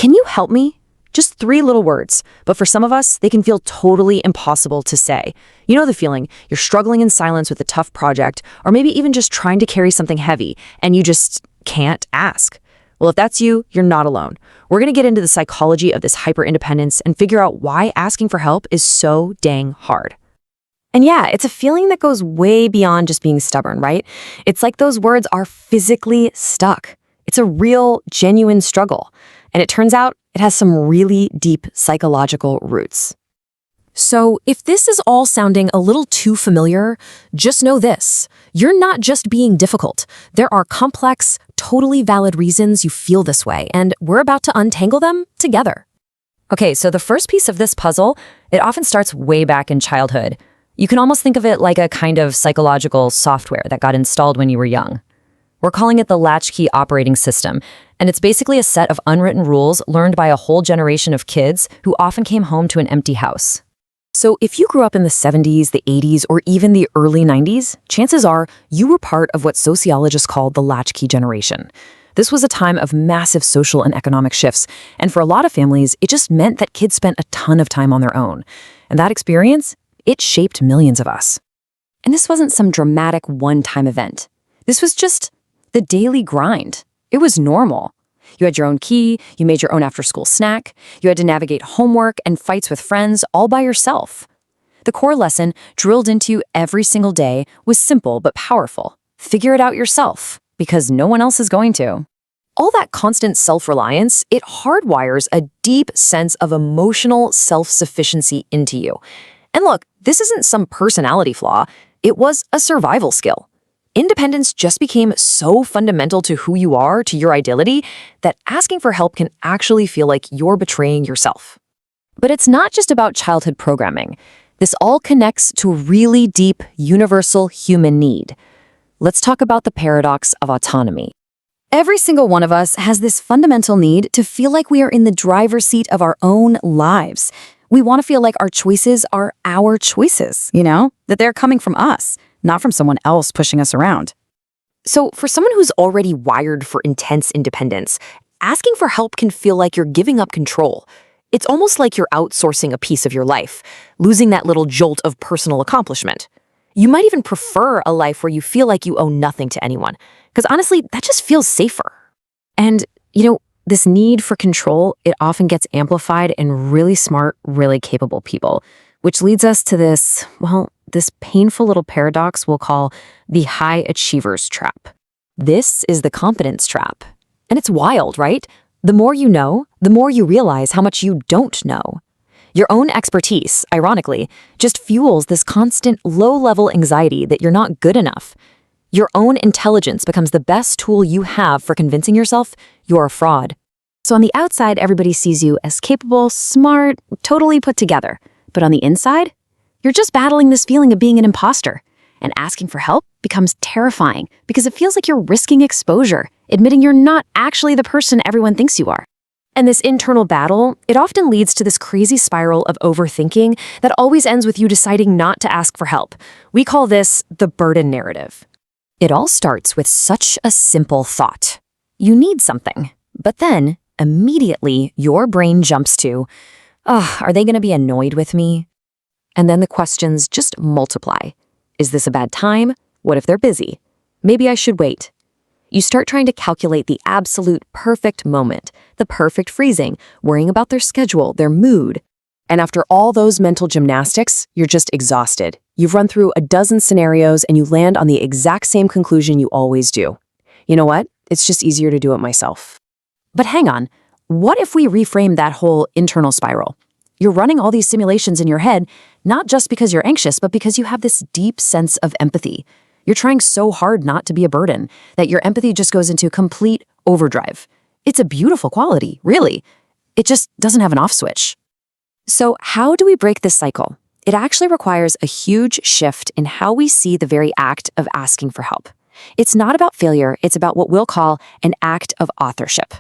"Can you help me?" Just 3 little words, but for some of us, they can feel totally impossible to say. You know the feeling, you're struggling in silence with a tough project, or maybe even just trying to carry something heavy, and you just can't ask. Well, if that's you, you're not alone. We're going to get into the psychology of this hyper-independence and figure out why asking for help is so dang hard. And yeah, it's a feeling that goes way beyond just being stubborn, right? It's like those words are physically stuck. It's a real, genuine struggle. And it turns out it has some really deep psychological roots. So if this is all sounding a little too familiar, just know this. You're not just being difficult. There are complex, totally valid reasons you feel this way, and we're about to untangle them together. Okay, so the first piece of this puzzle, it often starts way back in childhood. You can almost think of it like a kind of psychological software that got installed when you were young. We're calling it the Latchkey operating system, and it's basically a set of unwritten rules learned by a whole generation of kids who often came home to an empty house. So if you grew up in the 70s, the 80s, or even the early 90s, chances are you were part of what sociologists call the Latchkey generation. This was a time of massive social and economic shifts, and for a lot of families, it just meant that kids spent a ton of time on their own. And that experience, it shaped millions of us. And this wasn't some dramatic one-time event. This was just the daily grind. It was normal. You had your own key, you made your own after-school snack, you had to navigate homework and fights with friends all by yourself. The core lesson drilled into you every single day was simple but powerful. Figure it out yourself, because no one else is going to. All that constant self-reliance, it hardwires a deep sense of emotional self-sufficiency into you. And look, this isn't some personality flaw, it was a survival skill. Independence just became so fundamental to who you are, to your identity, that asking for help can actually feel like you're betraying yourself. But it's not just about childhood programming. This all connects to a really deep, universal human need. Let's talk about the paradox of autonomy. Every single one of us has this fundamental need to feel like we are in the driver's seat of our own lives. We want to feel like our choices are our choices, that they're coming from us, not from someone else pushing us around. So for someone who's already wired for intense independence, asking for help can feel like you're giving up control. It's almost like you're outsourcing a piece of your life, losing that little jolt of personal accomplishment. You might even prefer a life where you feel like you owe nothing to anyone, because honestly, that just feels safer. And, this need for control, it often gets amplified in really smart, really capable people, which leads us to this painful little paradox we'll call the high achiever's trap. This is the competence trap. And it's wild, right? The more you know, the more you realize how much you don't know. Your own expertise, ironically, just fuels this constant low-level anxiety that you're not good enough. Your own intelligence becomes the best tool you have for convincing yourself you're a fraud. So on the outside, everybody sees you as capable, smart, totally put together. But on the inside, you're just battling this feeling of being an imposter. And asking for help becomes terrifying because it feels like you're risking exposure, admitting you're not actually the person everyone thinks you are. And this internal battle, it often leads to this crazy spiral of overthinking that always ends with you deciding not to ask for help. We call this the burden narrative. It all starts with such a simple thought. You need something, but then immediately your brain jumps to, are they going to be annoyed with me? And then the questions just multiply. Is this a bad time? What if they're busy? Maybe I should wait. You start trying to calculate the absolute perfect moment, the perfect freezing, worrying about their schedule, their mood. And after all those mental gymnastics, you're just exhausted. You've run through a dozen scenarios and you land on the exact same conclusion you always do. You know what? It's just easier to do it myself. But hang on, what if we reframe that whole internal spiral? You're running all these simulations in your head, not just because you're anxious, but because you have this deep sense of empathy. You're trying so hard not to be a burden that your empathy just goes into complete overdrive. It's a beautiful quality, really. It just doesn't have an off switch. So how do we break this cycle? It actually requires a huge shift in how we see the very act of asking for help. It's not about failure, it's about what we'll call an act of authorship.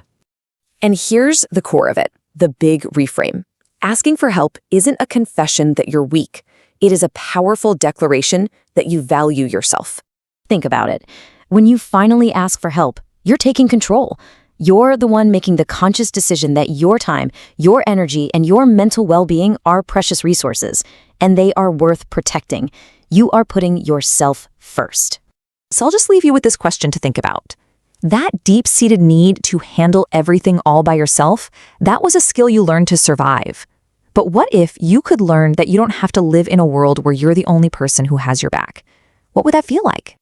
And here's the core of it, the big reframe. Asking for help isn't a confession that you're weak. It is a powerful declaration that you value yourself. Think about it. When you finally ask for help, you're taking control. You're the one making the conscious decision that your time, your energy, and your mental well-being are precious resources, and they are worth protecting. You are putting yourself first. So I'll just leave you with this question to think about. That deep-seated need to handle everything all by yourself, that was a skill you learned to survive. But what if you could learn that you don't have to live in a world where you're the only person who has your back? What would that feel like?